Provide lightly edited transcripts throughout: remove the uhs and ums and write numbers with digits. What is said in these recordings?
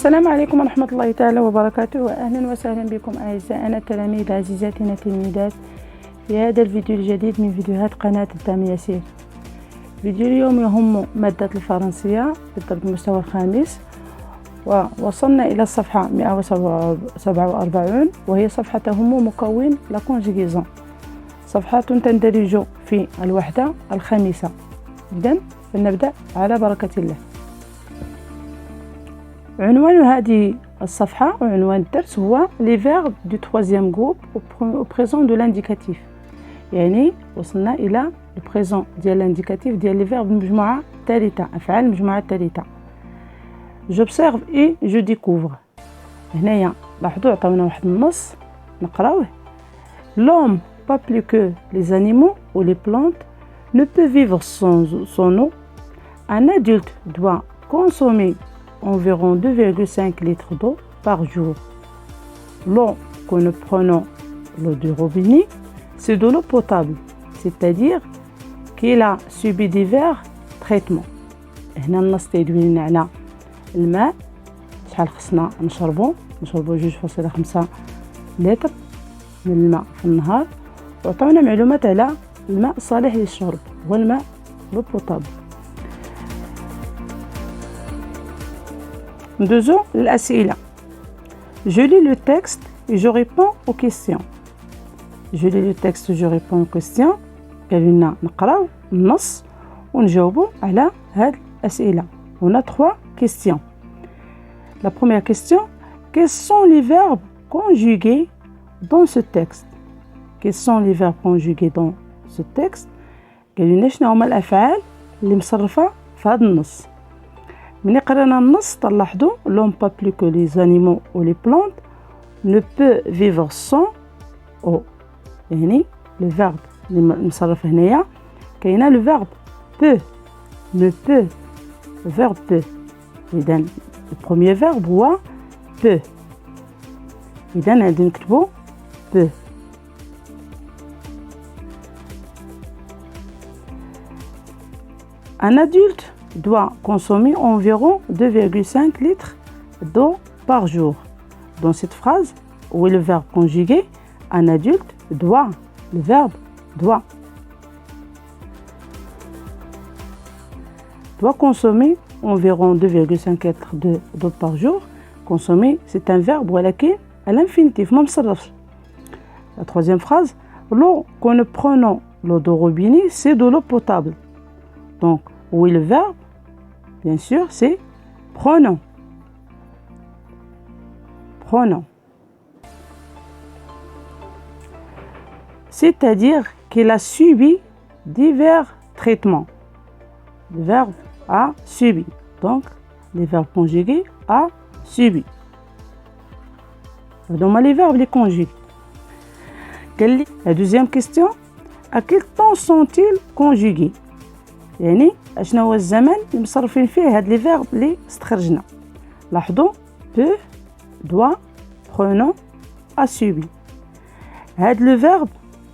السلام عليكم ورحمة الله تعالى وبركاته، وأهلا وسهلا بكم أعزائنا التلاميذ عزيزاتنا التلميذات في هذا الفيديو الجديد من فيديوهات قناة الدعم يسير. فيديو اليوم يهم مادة الفرنسية بالضبط المستوى الخامس، ووصلنا إلى الصفحة 147 وهي صفحة تهم مكون لا كونجيغيزون، صفحة تندرج في الوحدة الخامسة. إذن فلنبدأ على بركة الله. عنوان هذه الصفحة وعنوان الدرس هو les verbes du troisième groupe au présent de l'indicatif، يعني وصلنا إلى البريزون ديال الانديكاتيف ديال لي فيرب المجموعة الثالثة، أفعال المجموعة الثالثة. j'observe et je découvre. هنايا لاحظوا عطاونا واحد النص نقراوه. l'homme pas plus que les animaux ou les plantes ne peut vivre sans eau. un adulte doit consommer environ 2,5 litres d'eau par jour. L'eau que nous prenons, l'eau du robinet, c'est de l'eau potable, c'est-à-dire qu'il a subi divers traitements. هنا النص تيدوي لنا على الماء، شحال خصنا نشربو 2.5 لتر من الماء في النهار، وعطاونا معلومات على الماء الصالح للشرب هو الماء لو بوتابل. ندوزو للأسئلة. Je lis le texte et je réponds aux questions. Je lis le texte et je réponds aux questions. قالوا لنا نقراو النص ونجاوبوا على هاد الأسئلة. On a 3 questions. La première question: quels sont les verbes conjugués dans ce texte? Quels sont les verbes conjugués dans ce texte؟ قالوا لنا شنو هما الأفعال اللي مصرفة في هاد النص. ملي قرينا النص تلاحظوا l'homme pas plus que les animaux ou les plantes ne peut vivre sans eau، يعني le verbe اللي مصرف هنايا كاينه le verbe peut ne peut le verbe peut. إذا le premier verbe هو peut، إذا غادي نكتبو peut. un adulte doit consommer environ 2,5 litres d'eau par jour. Dans cette phrase, où est le verbe conjugué? Un adulte doit, le verbe doit. Doit consommer environ 2,5 litres d'eau par jour. Consommer, c'est un verbe ولكن à l'infinitif, ما مصرفش. La troisième phrase, l'eau que nous prenons, l'eau de robinet, c'est de l'eau potable. Donc, où est le verbe? Bien sûr, c'est prenons. Prenons. C'est-à-dire qu'il a subi divers traitements. Le verbe a subi. Donc, les verbes conjugués a subi. Donc, les verbes les conjugués. La deuxième question: à quel temps sont-ils conjugués؟ يعني اشنا هو الزمن اللي مصرفين فيه هاد لي فيرب اللي استخرجنا. لاحظوا peut doit prenons a subi. هاد لو فيرب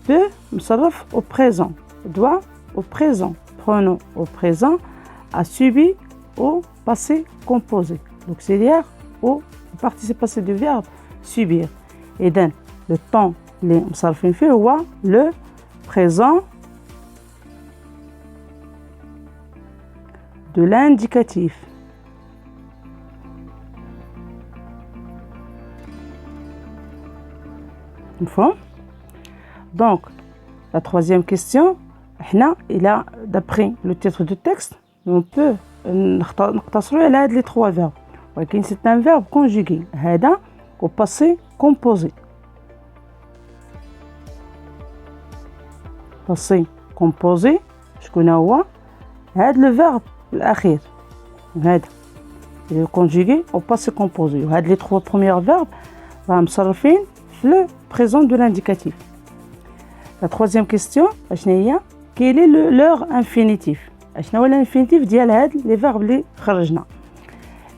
peut مصرف au présent، doit au présent، prenons au présent، a subi au passé composé، l'auxiliaire au participe passé du verbe subir. إذن le temps اللي مصرفين فيه هو le présent de l'indicatif. Donc, la troisième question, d'après le titre du texte, on peut نقتصروا على هاد les 3 verbes. ولكن c'est un verbe conjugué. هذا au passé composé. passé composé شكون هو؟ هاد le verbe الأخير هذا اللي conjugué au passé composé، وهاد les 3 premiers verbes راهم مصرفين في le présent de l'indicatif. La troisième question اشنا هي؟ quel est leur infinitif؟ اشنا هو الانفينيتيف ديال هاد les verbes اللي خرجنا.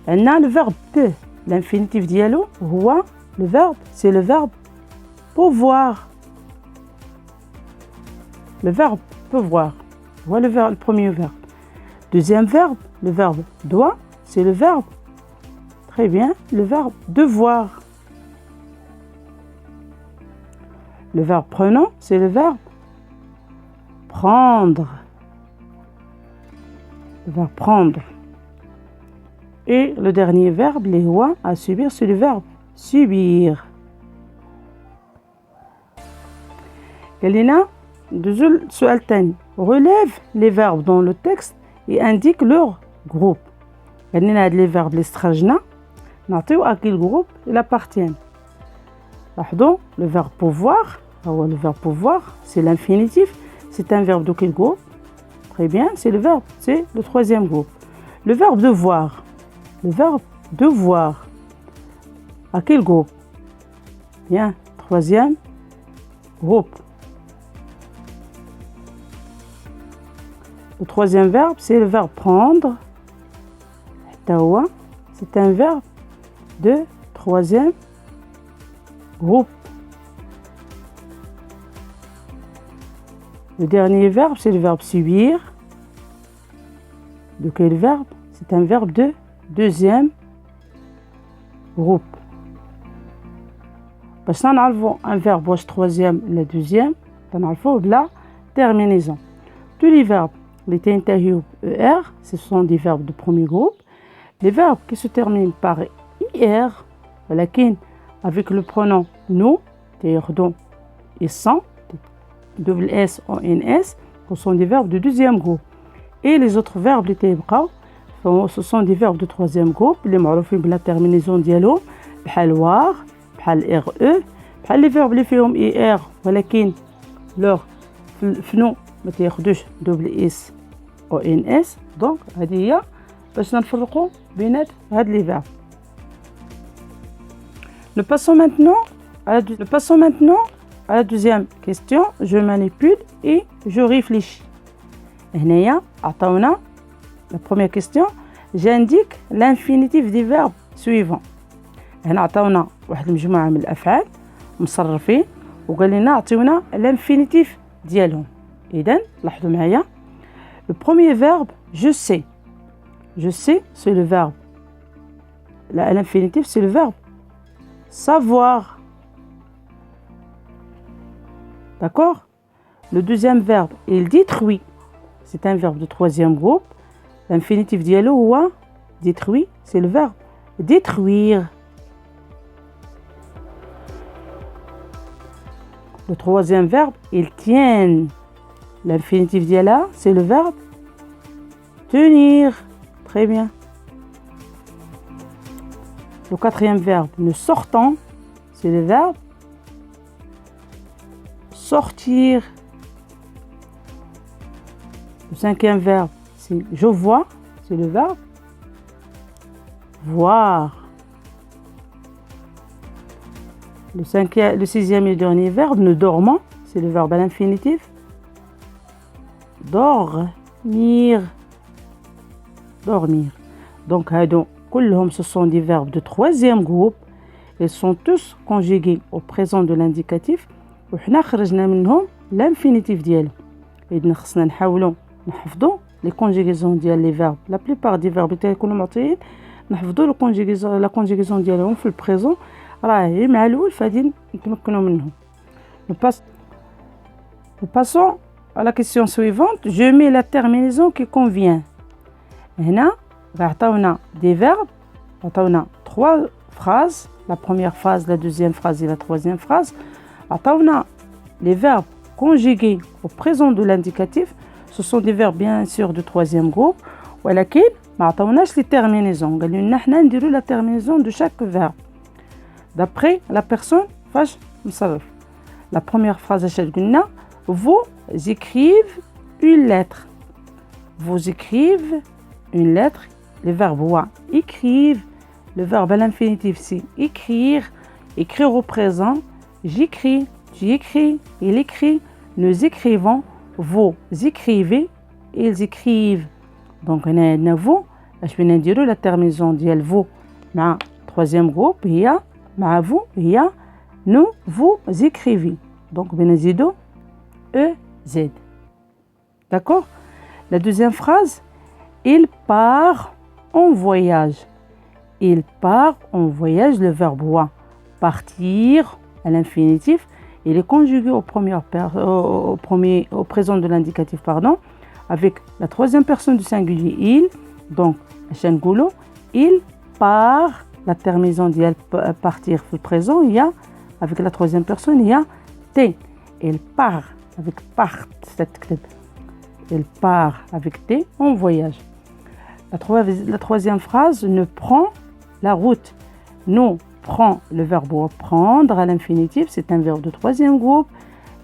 عندنا le verbe peut، l'infinitif ديالو هو le verbe c'est le verbe pouvoir. le verbe pouvoir هو le premier verbe. Deuxième verbe, le verbe doit, c'est le verbe Très bien. Le verbe devoir. Le verbe prenant, c'est le verbe prendre. Le verbe prendre. Et le dernier verbe, les rois à subir, c'est le verbe subir. Galina, deux سؤال تاني. Relève les verbes dans le texte et indique leur groupe. Galina, les verbes les strajna, نعطيو à quel groupe ils appartiennent. Pardon, le verbe pouvoir, le verbe pouvoir, c'est l'infinitif. C'est un verbe de quel groupe? Très bien, c'est le verbe, c'est le troisième groupe. Le verbe devoir. Le verbe devoir. À quel groupe? Bien, troisième groupe. Le troisième verbe, c'est le verbe prendre. C'est un verbe de troisième groupe. Le dernier verbe, c'est le verbe subir. De quel verbe? C'est un verbe de deuxième groupe. Parce qu'on a un verbe au troisième, le deuxième, on a la terminaison. Tous les verbes, les تنتهي ER, ce sont des verbes de premier groupe. Les verbes qui se terminent par IR, avec le pronom nous, c'est-à-dire don et sans, double S ou NS, ce sont des verbes de deuxième groupe. Et les autres verbes, les تيبقاو, ce sont des verbes de troisième groupe, les معروفين بلا terminaison ديالهم بحال war, بحال RE, بحال les verbes اللي فيهم IR ولكن leur فنو ما تياخدوش double S ou NS. Donc هذه هي باش نفرقوا بين هاد les verbes. Nous passons maintenant à la deuxième question. Je manipule et je réfléchis. هنايا عطاونا la première question. J'indique l'infinitif des verbes suivants. هنا عطاونا واحد المجموعة من الأفعال مصرفين وقال لنا عطيونا l'infinitif ديالهم. إذن لاحظوا معايا. Le premier verbe, je sais. Je sais, c'est le verbe. L'infinitif, c'est le verbe savoir. D'accord? Le deuxième verbe, il détruit. C'est un verbe de troisième groupe. L'infinitif dialo ou détruit, c'est le verbe détruire. Le troisième verbe, il tient. L'infinitif diala, c'est le verbe tenir. Très bien. Le quatrième verbe, le sortant, c'est le verbe sortir. Le cinquième verbe, c'est je vois, c'est le verbe voir. Le sixième et dernier verbe, nous dormons, c'est le verbe à l'infinitif dormir. Dormir. Donc, ce sont des verbes de troisième groupe. Ils sont tous conjugués au présent de l'indicatif. وحنا خرجنا منهم l'infinitif ديالو. إذن خصنا نحاولوا نحفظوا les conjugaisons ديال les verbes. La plupart des verbes اللي يكونوا معطيين نحفظوا la conjugaison ديالهم في البريزون راهي مع الأول فغادي نتمكنوا منهم. Nous passons à la question suivante. Je mets la terminaison qui convient. هنا عطاونا des verbes, عطاونا trois phrases, la première phrase, la deuxième phrase et la troisième phrase. عطاونا les verbes conjugués au présent de l'indicatif. Ce sont des verbes bien sûr de troisième groupe. ولكن ما عطاوناش les terminaisons. قالوا لنا حنا نديروا la terminaison de chaque verbe d'après la personne فاش نصرف. La première phrase اش قلنا vous écrivez une lettre. Vous écrivez une lettre. Le verbe écrivent. Le verbe à l'infinitif c'est écrire. Écrire au présent. J'écris, tu écris, il écrit, nous écrivons, vous écrivez, ils écrivent. Donc on a vous, je vais dire la terminaison ديال vous مع troisième groupe هي مع vous هي nous vous écrivez. Donc بنزيدو EZ. D'accord? La deuxième phrase, il part en voyage. il part en voyage. Le verbe wa, partir, à l'infinitif, il est conjugué au présent de l'indicatif, pardon, avec la troisième personne du singulier il. Donc, il part, la terminaison d'il partir le présent, il y a, avec la troisième personne, il y a t. Il part, avec part, il part avec t en voyage. La troisième phrase, ne prend la route. Nous prend le verbe prendre à l'infinitif, c'est un verbe de troisième groupe.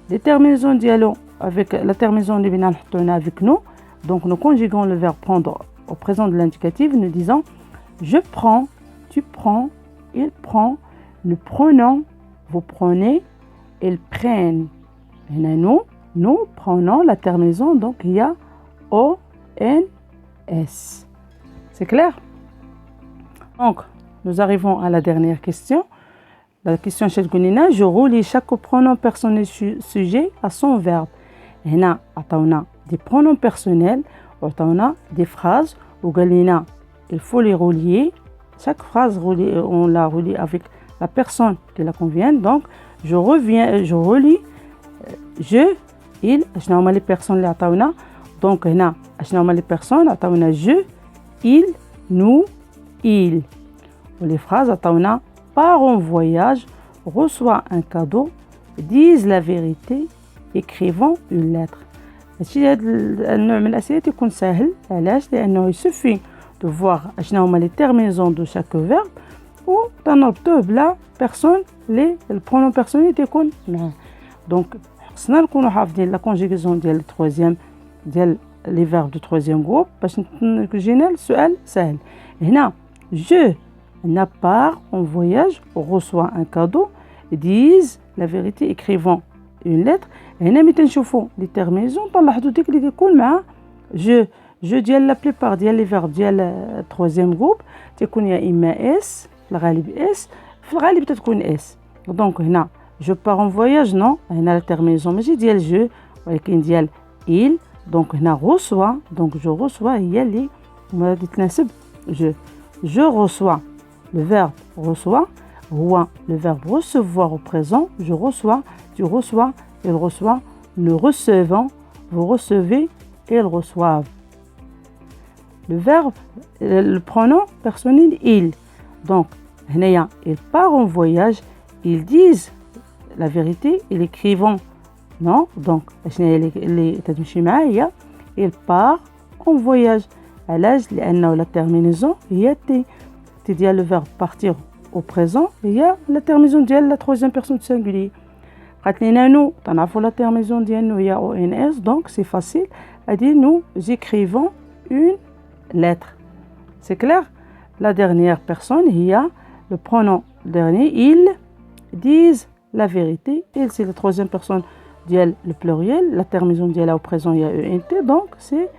Les terminaisons dialogue avec la terminaison de binal avec nous. Donc nous conjuguons le verbe prendre au présent de l'indicatif, nous disons je prends, tu prends, il prend, nous prenons, vous prenez, ils prennent. Et nous prenons la terminaison, donc il y a O, N, S. C'est clair? Donc, nous arrivons à la dernière question. La question chez Gunina, je relie chaque pronom personnel sujet à son verbe. Et là, on a des pronoms personnels, on a des phrases, ou Galina, il faut les relier. Chaque phrase, on la relie avec la personne qui la convient. Donc, je relie je, il, je les personnes les atauna. Donc, là, je les personnes, atauna je, il, nous, il. Les phrases, atauna, part en voyage, reçoit un cadeau, disent la vérité, écrivons une lettre. Il suffit de voir les terminaisons de chaque verbe ou dans notre la personne, les pronoms personnels يكون معاه. Donc, خصنا نكونوا حافظين la conjugaison ديال الترويزيام ديال les verbes du troisième groupe باش نجينا السؤال سهل. هنا je n'a part en voyage, reçoit un cadeau, disent la vérité, écrivant une lettre. هنا ملي تنشوفوا les terminaisons طلعتوا ديك اللي تكون مع je ديال la plupart ديال les verbes ديال troisième groupe تكون يا اما اس في الغالب اس في الغالب تكون اس. دونك هنا je pars en voyage non هنا la terminaison ماشي ديال je ولكن ديال il. دونك هنا reçoit, donc je reçois هي اللي ما تناسب je reçois. Le verbe reçoit, roi, le verbe recevoir au présent, je reçois, tu reçois, il reçoit, nous recevons, vous recevez, ils reçoivent. Le verbe, le pronom personnel il. Donc, ils partent en voyage, ils disent la vérité, ils écrivent non. Donc, ils partent en voyage. À l'âge, la terminaison, il y a il y a le verbe partir au présent, il y a la terminaison de la troisième personne du singulier. Nous, la terminaison de nous, il y a ONS, donc c'est facile à dire nous écrivons une lettre. C'est clair? La dernière personne, il y a le pronom dernier, ils disent la vérité. Il, c'est la troisième personne le pluriel, la terminaison de au présent, il y a ENT, donc c'est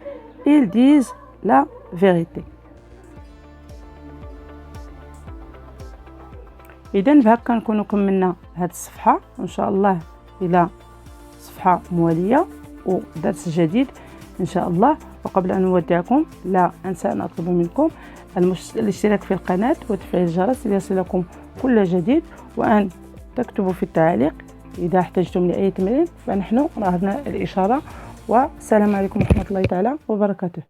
ils disent la vérité. إذن بهكا نكونوا كملنا هذه الصفحة إن شاء الله إلى صفحة موالية ودرس جديد إن شاء الله. وقبل أن نودعكم لا أنسى أن أطلب منكم الاشتراك في القناة وتفعيل الجرس ليصلكم كل جديد وأن تكتبوا في التعليق إذا احتجتم لأي تمرين فنحن رهبنا الإشارة. والسلام عليكم ورحمة الله تعالى وبركاته.